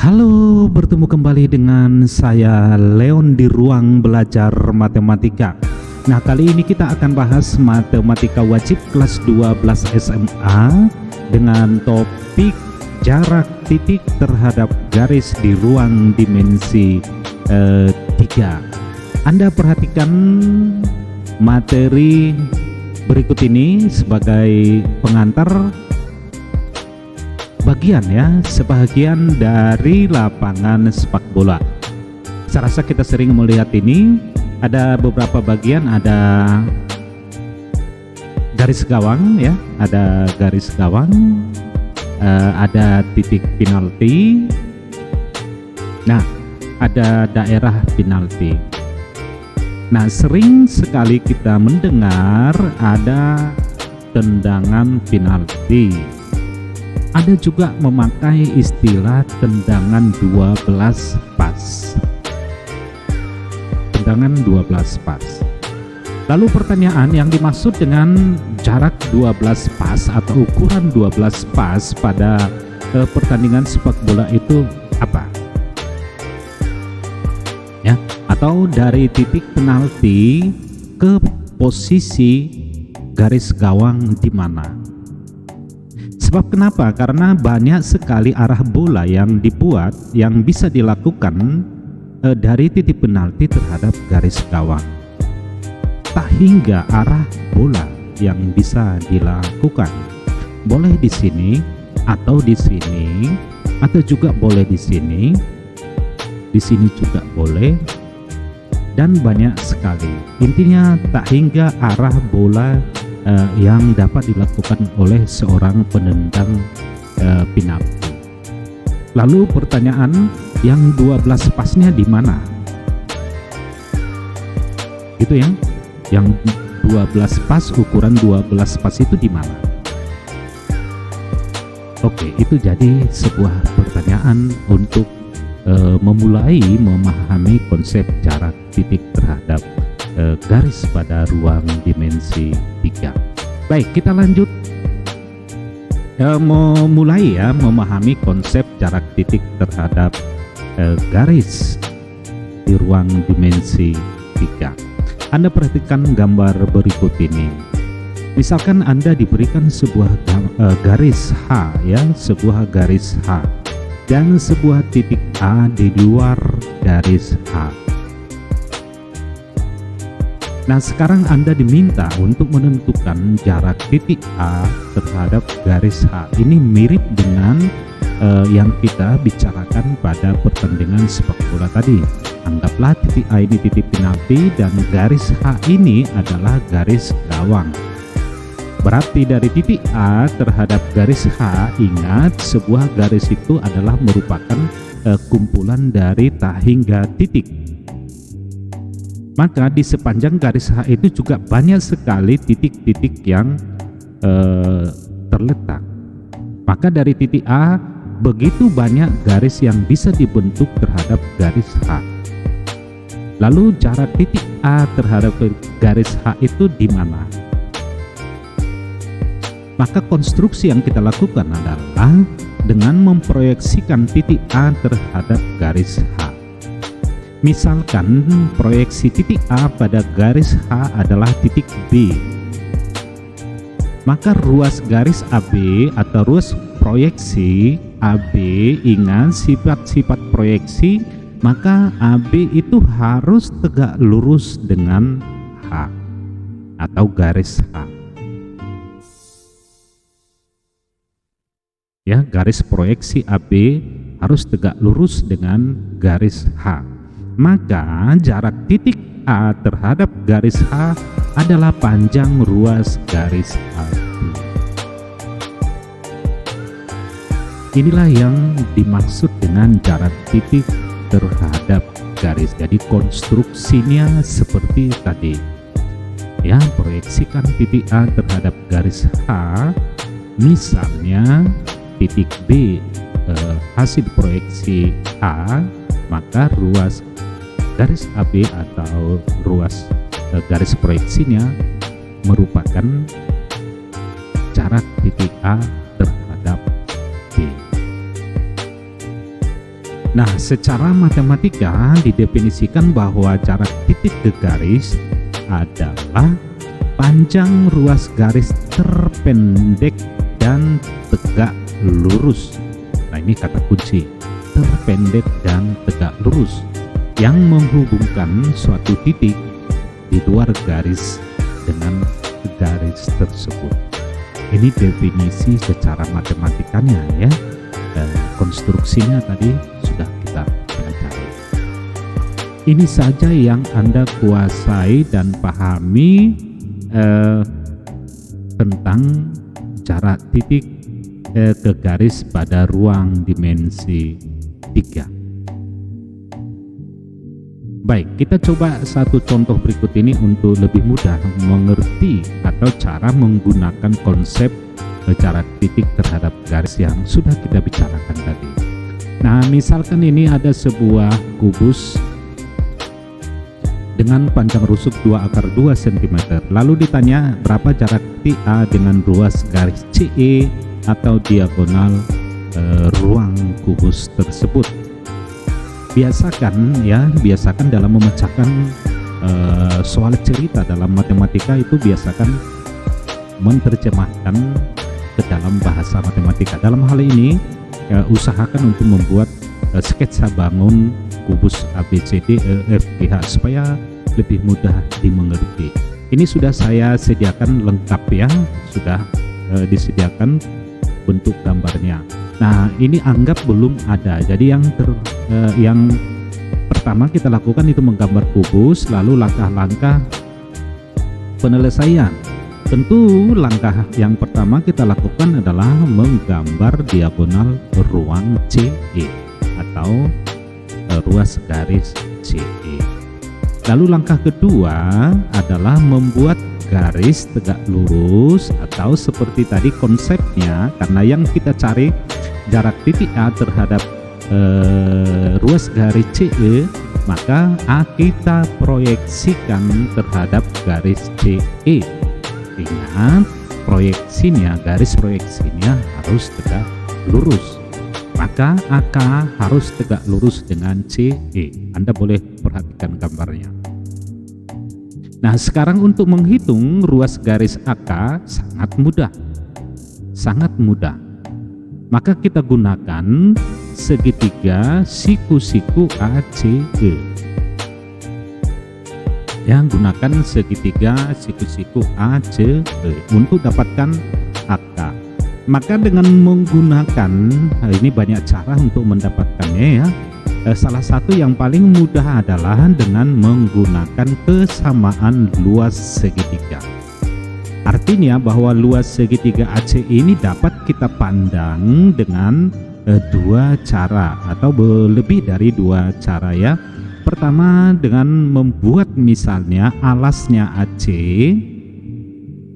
Halo, bertemu kembali dengan saya Leon di ruang belajar matematika. Nah, kali ini kita akan bahas matematika wajib kelas 12 SMA dengan topik jarak titik terhadap garis di ruang dimensi 3. Anda perhatikan materi berikut ini sebagai pengantar sebagian dari lapangan sepak bola. Saya rasa kita sering melihat ini, ada beberapa bagian, ada garis gawang ya, ada garis gawang, ada titik penalti. Nah, ada daerah penalti. Nah, sering sekali kita mendengar ada tendangan penalti. Ada juga memakai istilah tendangan 12 pas. Tendangan 12 pas. Lalu pertanyaan, yang dimaksud dengan jarak 12 pas atau ukuran 12 pas pada pertandingan sepak bola itu apa? Ya, atau dari titik penalti ke posisi garis gawang di mana? Sebab kenapa? Karena banyak sekali arah bola yang dibuat yang bisa dilakukan dari titik penalti terhadap garis gawang. Tak hingga arah bola yang bisa dilakukan. Boleh di sini atau di sini, atau juga boleh di sini juga boleh, dan banyak sekali. Intinya tak hingga arah bola yang dapat dilakukan oleh seorang penendang penalti. Lalu pertanyaan, yang 12 pasnya di mana? Itu yang 12 pas, ukuran 12 pas itu di mana? Oke, itu jadi sebuah pertanyaan untuk memulai memahami konsep jarak titik terhadap garis pada ruang dimensi 3. Baik, kita lanjut memulai memahami konsep jarak titik terhadap garis di ruang dimensi 3. Anda perhatikan gambar berikut ini. Misalkan Anda diberikan sebuah garis H ya, sebuah garis H dan sebuah titik A di luar garis H. Nah, sekarang Anda diminta untuk menentukan jarak titik A terhadap garis H. Ini mirip dengan yang kita bicarakan pada pertandingan sepak bola tadi. Anggaplah titik A ini titik penalti dan garis H ini adalah garis gawang. Berarti dari titik A terhadap garis H, ingat sebuah garis itu adalah merupakan kumpulan dari tak hingga titik. Maka di sepanjang garis H itu juga banyak sekali titik-titik yang terletak. Maka dari titik A begitu banyak garis yang bisa dibentuk terhadap garis H. Lalu jarak titik A terhadap garis H itu di mana? Maka konstruksi yang kita lakukan adalah dengan memproyeksikan titik A terhadap garis H. Misalkan proyeksi titik A pada garis H adalah titik B, maka ruas garis AB atau ruas proyeksi AB, ingat sifat-sifat proyeksi, maka AB itu harus tegak lurus dengan H atau garis H. Ya, garis proyeksi AB harus tegak lurus dengan garis H. Maka jarak titik A terhadap garis H adalah panjang ruas garis AB. Inilah yang dimaksud dengan jarak titik terhadap garis. Jadi konstruksinya seperti tadi. Ya, proyeksikan titik A terhadap garis H. Misalnya titik B hasil proyeksi A, maka ruas garis AB atau ruas garis proyeksinya merupakan jarak titik A terhadap B. Nah, secara matematika didefinisikan bahwa jarak titik ke garis adalah panjang ruas garis terpendek dan tegak lurus. Nah, ini kata kunci, terpendek dan tegak lurus, yang menghubungkan suatu titik di luar garis dengan garis tersebut. Ini definisi secara matematikanya ya. Konstruksinya tadi sudah kita pelajari. Ini saja yang Anda kuasai dan pahami tentang jarak titik ke garis pada ruang dimensi 3. Baik, kita coba satu contoh berikut ini untuk lebih mudah mengerti atau cara menggunakan konsep jarak titik terhadap garis yang sudah kita bicarakan tadi. Nah, misalkan ini ada sebuah kubus dengan panjang rusuk 2/2 cm. Lalu ditanya berapa jarak titik A dengan ruas garis CE atau diagonal ruang kubus tersebut. Biasakan dalam memecahkan soal cerita dalam matematika itu biasakan menerjemahkan ke dalam bahasa matematika. Dalam hal ini usahakan untuk membuat sketsa bangun kubus ABCD EFGH supaya lebih mudah dimengerti. Ini sudah saya sediakan lengkap ya, sudah disediakan bentuk gambarnya. Nah, ini anggap belum ada. Jadi yang pertama kita lakukan itu menggambar kubus, lalu langkah-langkah penyelesaian. Tentu langkah yang pertama kita lakukan adalah menggambar diagonal ruang CE atau ruas garis CE. Lalu langkah kedua adalah membuat garis tegak lurus, atau seperti tadi konsepnya, karena yang kita cari jarak titik A terhadap ruas garis CE, maka A kita proyeksikan terhadap garis CE. Ingat, garis proyeksinya harus tegak lurus, maka AK harus tegak lurus dengan CE. Anda boleh perhatikan gambarnya. Nah, sekarang untuk menghitung ruas garis AK sangat mudah. Maka kita gunakan segitiga siku-siku ACE. Gunakan segitiga siku-siku ACE untuk dapatkan AK. Maka dengan menggunakan, ini banyak cara untuk mendapatkannya ya. Salah satu yang paling mudah adalah dengan menggunakan kesamaan luas segitiga. Artinya bahwa luas segitiga AC ini dapat kita pandang dengan dua cara atau lebih dari dua cara ya. Pertama, dengan membuat misalnya alasnya AC,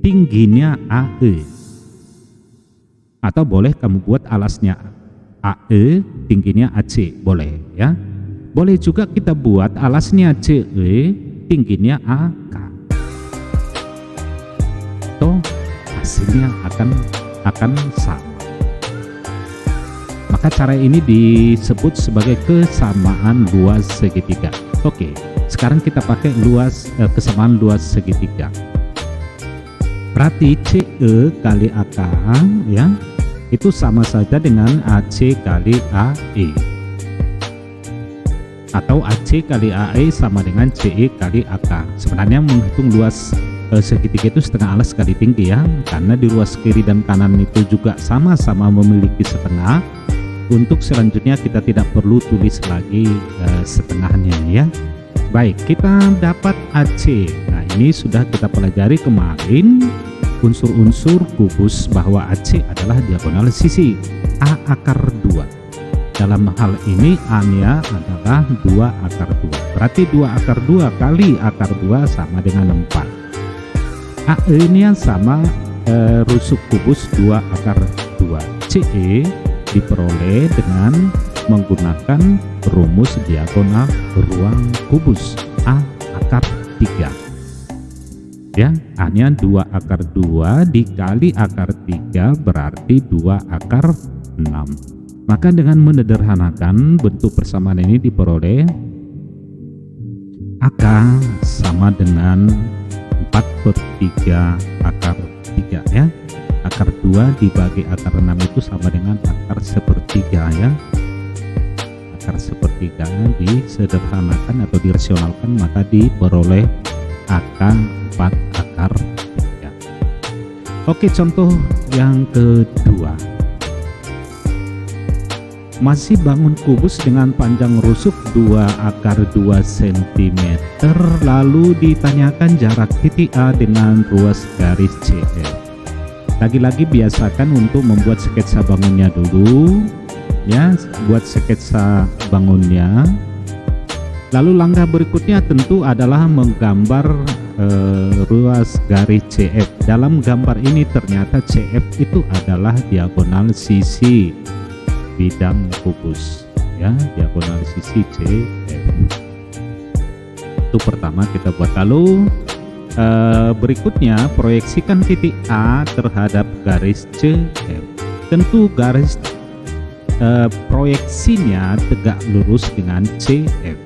tingginya AE, atau boleh kamu buat alasnya AE, tingginya AC, boleh ya. Boleh juga kita buat alasnya CE, tingginya AK. Toh hasilnya akan sama. Maka cara ini disebut sebagai kesamaan luas segitiga. Oke, sekarang kita pakai kesamaan luas segitiga. Berarti CE kali AK ya, itu sama saja dengan AC kali AE, atau AC kali AE sama dengan CE kali AK. Sebenarnya menghitung luas segitiga itu setengah alas kali tinggi ya, karena di ruas kiri dan kanan itu juga sama-sama memiliki setengah. Untuk selanjutnya kita tidak perlu tulis lagi setengahnya ya. Baik, kita dapat AC. Nah, ini sudah kita pelajari kemarin unsur-unsur kubus bahwa AC adalah diagonal sisi A akar 2. Dalam hal ini A-nya adalah 2 akar 2. Berarti 2 akar 2 kali akar 2 sama dengan 4. AE-nya sama rusuk kubus 2 akar 2. CE diperoleh dengan menggunakan rumus diagonal ruang kubus A akar 3. Ya, A-nya 2 akar 2 dikali akar 3 berarti 2 akar 6. Maka dengan menyederhanakan bentuk persamaan ini diperoleh AK sama dengan 4/3 akar 3 ya. Akar 2 dibagi akar 6 itu sama dengan akar 1/3 ya. Akar 1/3 disederhanakan atau dirasionalkan, maka diperoleh AK 4 akar 3. Oke, contoh yang kedua. Masih bangun kubus dengan panjang rusuk 2 akar 2 cm, lalu ditanyakan jarak titik A dengan ruas garis CF. Lagi-lagi biasakan untuk membuat sketsa bangunnya dulu ya, buat sketsa bangunnya. Lalu langkah berikutnya tentu adalah menggambar ruas garis CF. Dalam gambar ini ternyata CF itu adalah diagonal sisi bidang kubus ya, diagonal sisi CF. Itu pertama kita buat. Lalu berikutnya proyeksikan titik A terhadap garis CF. Tentu garis proyeksinya tegak lurus dengan CF.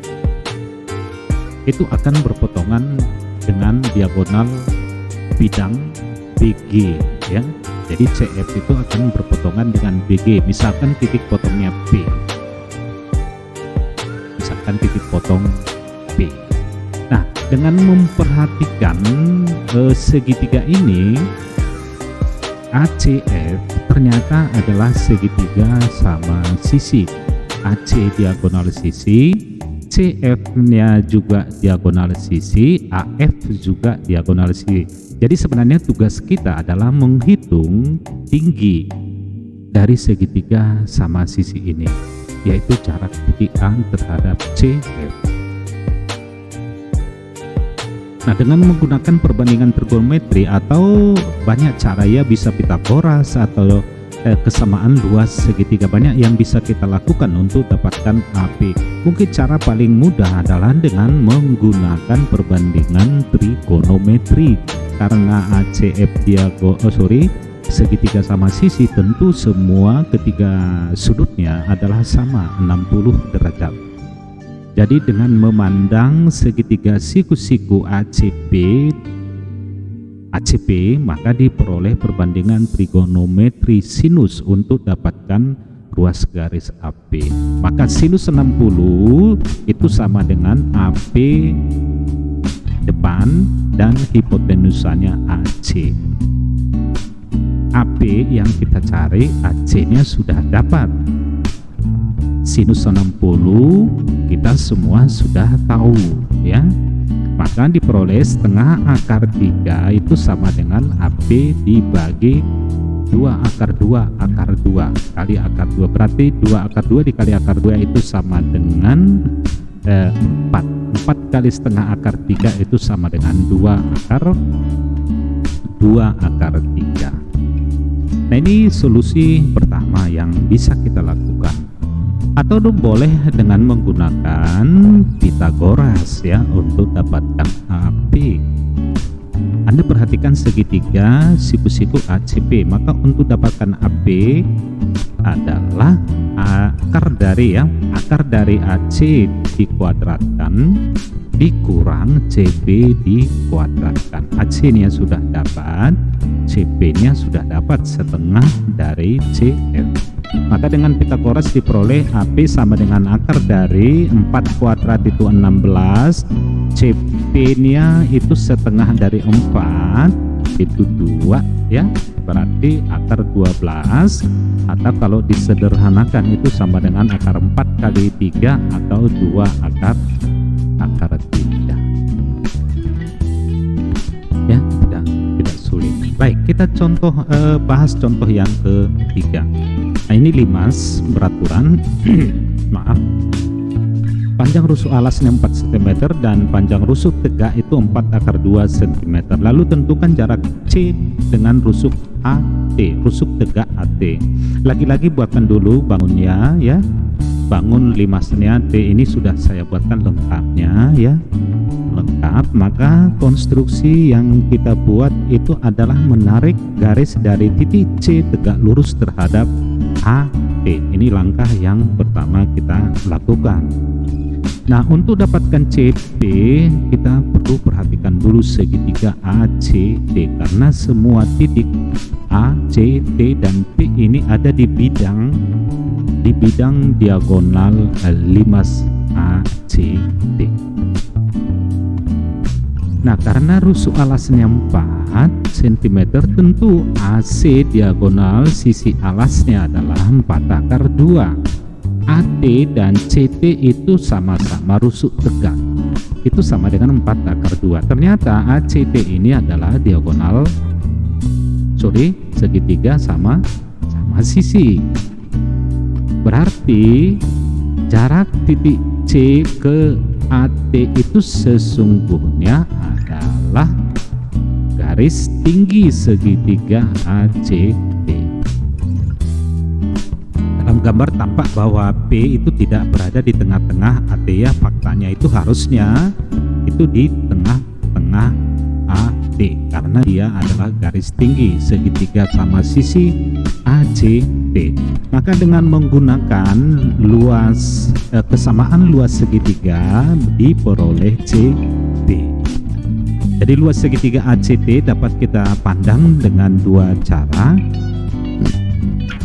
Itu akan berpotongan dengan diagonal bidang BG ya. Jadi CF itu akan berpotongan dengan BG. Misalkan titik potongnya B. Misalkan titik potong B. Nah, dengan memperhatikan segitiga ini, ACF ternyata adalah segitiga sama sisi. AC diagonal sisi, CF-nya juga diagonal sisi, AF juga diagonal sisi. Jadi sebenarnya tugas kita adalah menghitung tinggi dari segitiga sama sisi ini, yaitu jarak titik A terhadap CF. Nah, dengan menggunakan perbandingan trigonometri atau banyak cara ya, bisa Pythagoras atau kesamaan luas segitiga, banyak yang bisa kita lakukan untuk dapatkan AP. Mungkin cara paling mudah adalah dengan menggunakan perbandingan trigonometri. Karena ACF segitiga sama sisi, tentu semua ketiga sudutnya adalah sama 60 derajat. Jadi dengan memandang segitiga siku-siku ACP, maka diperoleh perbandingan trigonometri sinus untuk dapatkan ruas garis AP. Maka sinus 60 itu sama dengan AP depan dan hipotenusanya AC. AP yang kita cari, AC-nya sudah dapat. Sinus 60 kita semua sudah tahu ya. Maka diperoleh setengah akar 3 itu sama dengan AP dibagi 2 akar 2 akar 2 kali akar 2. Berarti 2 akar 2 dikali akar 2 itu sama dengan 4 kali setengah akar 3 itu sama dengan 2 akar 3. Nah, ini solusi pertama yang bisa kita lakukan. Atau boleh dengan menggunakan Pythagoras ya untuk dapatkan AP. Anda perhatikan segitiga siku-siku ACP, maka untuk dapatkan AP adalah akar dari AC dikuadratkan dikurang CP dikuadratkan. AC-nya sudah dapat, CP-nya sudah dapat setengah dari CF. Maka dengan Pythagoras diperoleh AP sama dengan akar dari 4 kuadrat itu 16, CP-nya itu setengah dari 4 itu 2 ya, berarti akar 12, atau kalau disederhanakan itu sama dengan akar 4 kali 3 atau 2 akar 3 ya. Tidak sulit. Baik, kita bahas contoh yang ketiga. Nah, ini limas beraturan maaf, panjang rusuk alasnya 4 cm dan panjang rusuk tegak itu 4 akar 2 cm. Lalu tentukan jarak C dengan rusuk AT, rusuk tegak AT. Lagi-lagi buatkan dulu bangunnya ya. Bangun limasnya T ini sudah saya buatkan lengkapnya ya, lengkap. Maka konstruksi yang kita buat itu adalah menarik garis dari titik C tegak lurus terhadap AT. T. Ini langkah yang pertama kita lakukan. Nah, untuk dapatkan CP kita perlu perhatikan dulu segitiga ACD, karena semua titik A, C, D, dan P ini ada di bidang diagonal 5 ACD. Nah, karena rusuk alasnya 4 cm, tentu AC diagonal sisi alasnya adalah 4/2. AT dan CT itu sama-sama rusuk tegak, itu sama dengan 4/2. Ternyata ACT ini adalah segitiga sama sisi. Berarti jarak titik C ke AT itu sesungguhnya adalah garis tinggi segitiga ACT. Dalam gambar tampak bahwa P itu tidak berada di tengah-tengah AT ya, faktanya itu harusnya itu di tengah-tengah AD, karena dia adalah garis tinggi segitiga sama sisi ACD. Maka dengan menggunakan kesamaan luas segitiga diperoleh CB. Jadi luas segitiga ACD dapat kita pandang dengan dua cara,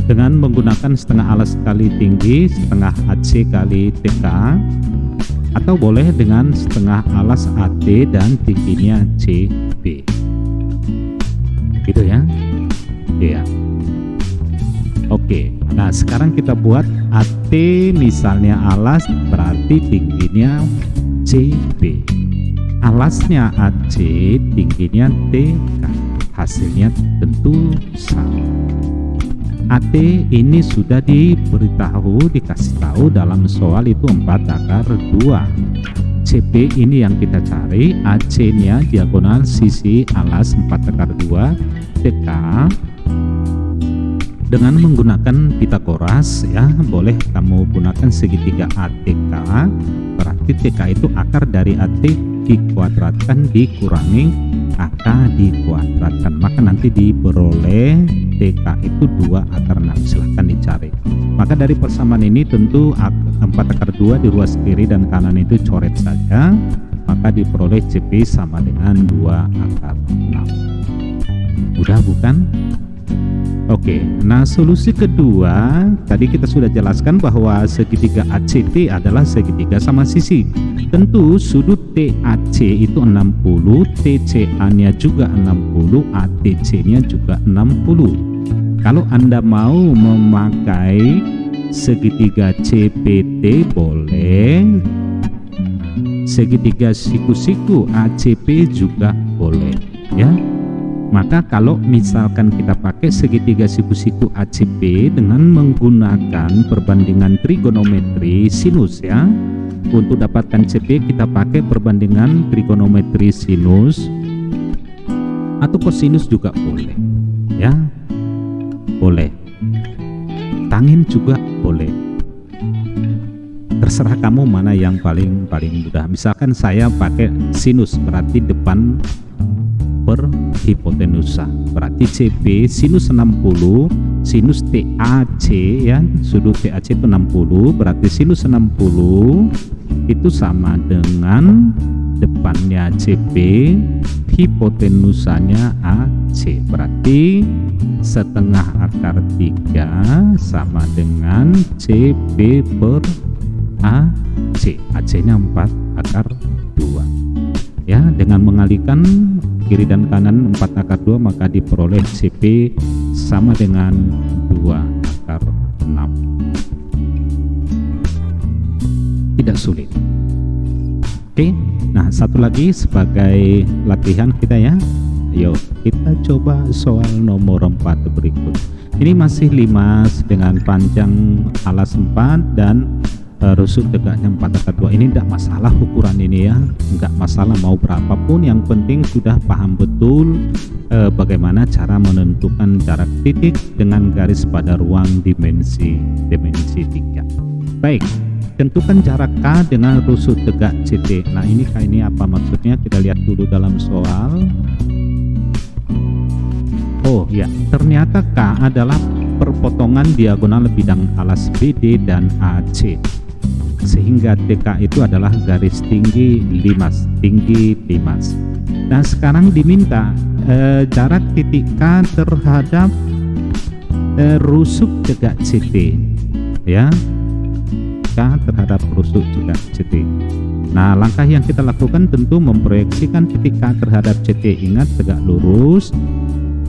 dengan menggunakan setengah alas kali tinggi setengah AC kali TK, atau boleh dengan setengah alas AT dan tingginya CB, gitu ya. Iya. Oke, nah sekarang kita buat AT misalnya alas, berarti tingginya CB, alasnya AC, tingginya TK, hasilnya tentu sama. AT ini sudah dikasih tahu dalam soal itu 4/2. CP ini yang kita cari, AC nya diagonal sisi alas 4/2, TK dengan menggunakan Pitagoras ya, boleh kamu gunakan segitiga ATK, berarti TK itu akar dari AT dikuadratkan dikurangi AK dikuadratkan, maka nanti diperoleh TK itu 2/6. silahkan dicari. Maka dari persamaan ini tentu 4/2 di ruas kiri dan kanan itu coret saja, maka diperoleh CP sama dengan 2/6. Mudah bukan? Oke, nah solusi kedua tadi kita sudah jelaskan bahwa segitiga ACT adalah segitiga sama sisi. Tentu sudut TAC itu 60, TCA nya juga 60, ATC nya juga 60. Kalau Anda mau memakai segitiga CPT boleh, segitiga siku-siku ACP juga boleh ya. Maka kalau misalkan kita pakai segitiga siku-siku ACP dengan menggunakan perbandingan trigonometri sinus ya, untuk dapatkan CP kita pakai perbandingan trigonometri sinus atau kosinus juga boleh ya, boleh. Tangin juga boleh. Terserah kamu mana yang paling mudah. Misalkan saya pakai sinus, berarti depan per hipotenusa, berarti CP sinus 60, sinus TAC ya, sudut TAC itu 60, berarti sinus 60 itu sama dengan depannya CP, hipotenusanya AC, berarti setengah akar 3 sama dengan CP per AC, AC nya 4/2 ya. Dengan mengalihkan kiri dan kanan 4/2 maka diperoleh CP sama dengan 2/6. Tidak sulit. Oke, nah satu lagi sebagai latihan kita ya. Ayo kita coba soal nomor 4 berikut. Ini masih limas dengan panjang alas 4 dan rusuk tegaknya 4/2. Ini tidak masalah ukuran ini ya, enggak masalah mau berapapun, yang penting sudah paham betul bagaimana cara menentukan jarak titik dengan garis pada ruang dimensi 3. Baik, tentukan jarak K dengan rusuk tegak CT. Nah ini apa maksudnya, kita lihat dulu dalam soal. Oh ya, ternyata K adalah perpotongan diagonal bidang alas BD dan AC, sehingga TK itu adalah garis tinggi limas, Nah sekarang diminta jarak titik K terhadap rusuk cegat CT, ya, K terhadap rusuk cegat CT. Nah langkah yang kita lakukan tentu memproyeksikan titik K terhadap CT. Ingat tegak lurus,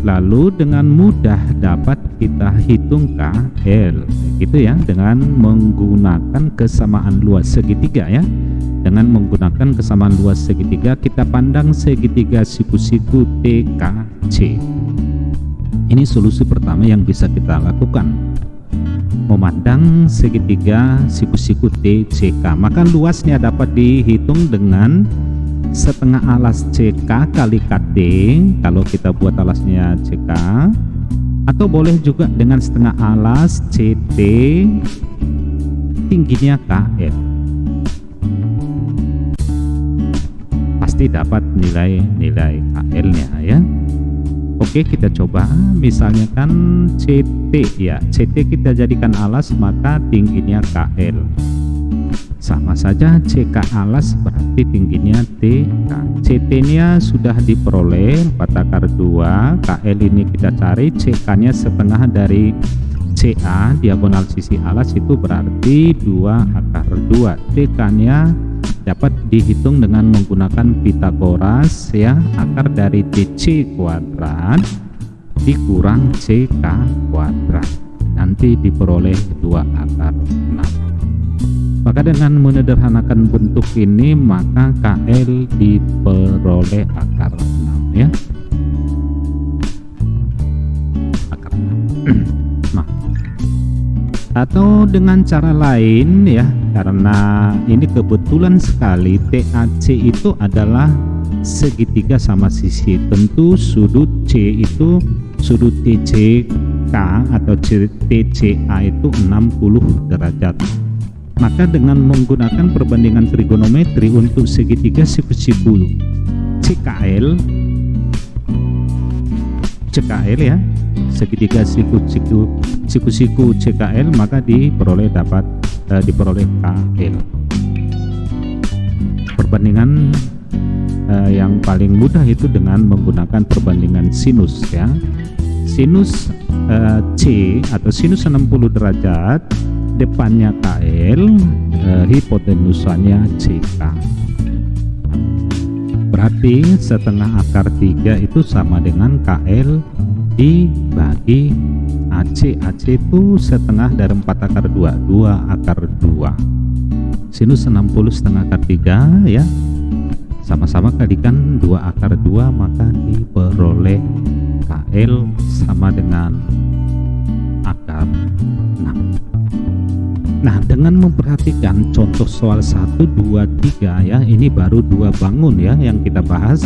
lalu dengan mudah dapat kita hitung KL, gitu ya, dengan menggunakan kesamaan luas segitiga, ya. Dengan menggunakan kesamaan luas segitiga, kita pandang segitiga siku-siku TKC. Ini solusi pertama yang bisa kita lakukan, memandang segitiga siku-siku TCK. Maka luasnya dapat dihitung dengan setengah alas CK kali KT kalau kita buat alasnya CK, atau boleh juga dengan setengah alas CT tingginya KL. Pasti dapat nilai KL nya, ya. Oke, kita coba. Misalnya kan CT, ya, CT kita jadikan alas, maka tingginya KL. Sama saja, CK alas berarti tingginya TK. CT nya sudah diperoleh 4/2, KL ini kita cari, CK nya setengah dari CA diagonal sisi alas, itu berarti 2/2. TK nya dapat dihitung dengan menggunakan Pitagoras, ya, akar dari DC kuadrat dikurang CK kuadrat, nanti diperoleh 2/6. Maka dengan menyederhanakan bentuk ini, maka KL diperoleh akar 6, ya, akar 6. Nah, atau dengan cara lain, ya, karena ini kebetulan sekali TAC itu adalah segitiga sama sisi, tentu sudut C itu, sudut TCK atau TCA itu 60 derajat. Maka dengan menggunakan perbandingan trigonometri untuk segitiga siku-siku CKL, ya, segitiga siku-siku CKL, maka diperoleh KL. Perbandingan yang paling mudah itu dengan menggunakan perbandingan sinus, ya. Sinus C atau sinus 60 derajat, depannya KL, hipotenusanya CK. Berarti setengah akar 3 itu sama dengan KL dibagi AC. AC itu setengah dari 4/2, 2/2. Sinus 60 setengah akar 3, ya, sama-sama kalikan 2/2, maka diperoleh KL sama dengan akar 6. Nah, dengan memperhatikan contoh soal 1, 2, 3, ya, ini baru 2 bangun, ya, yang kita bahas,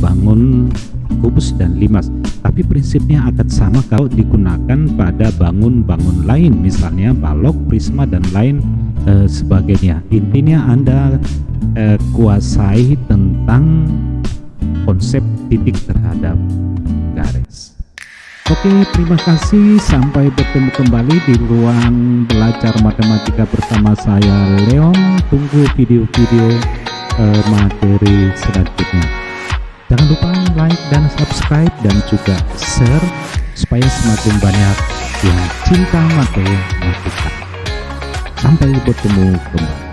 bangun kubus dan limas. Tapi prinsipnya akan sama kalau digunakan pada bangun-bangun lain, misalnya balok, prisma, dan lain sebagainya. Intinya Anda kuasai tentang konsep titik terhadap garis. Oke, terima kasih. Sampai bertemu kembali di ruang belajar matematika bersama saya, Leon. Tunggu video-video materi selanjutnya. Jangan lupa like dan subscribe dan juga share supaya semakin banyak yang cinta matematika. Sampai bertemu kembali.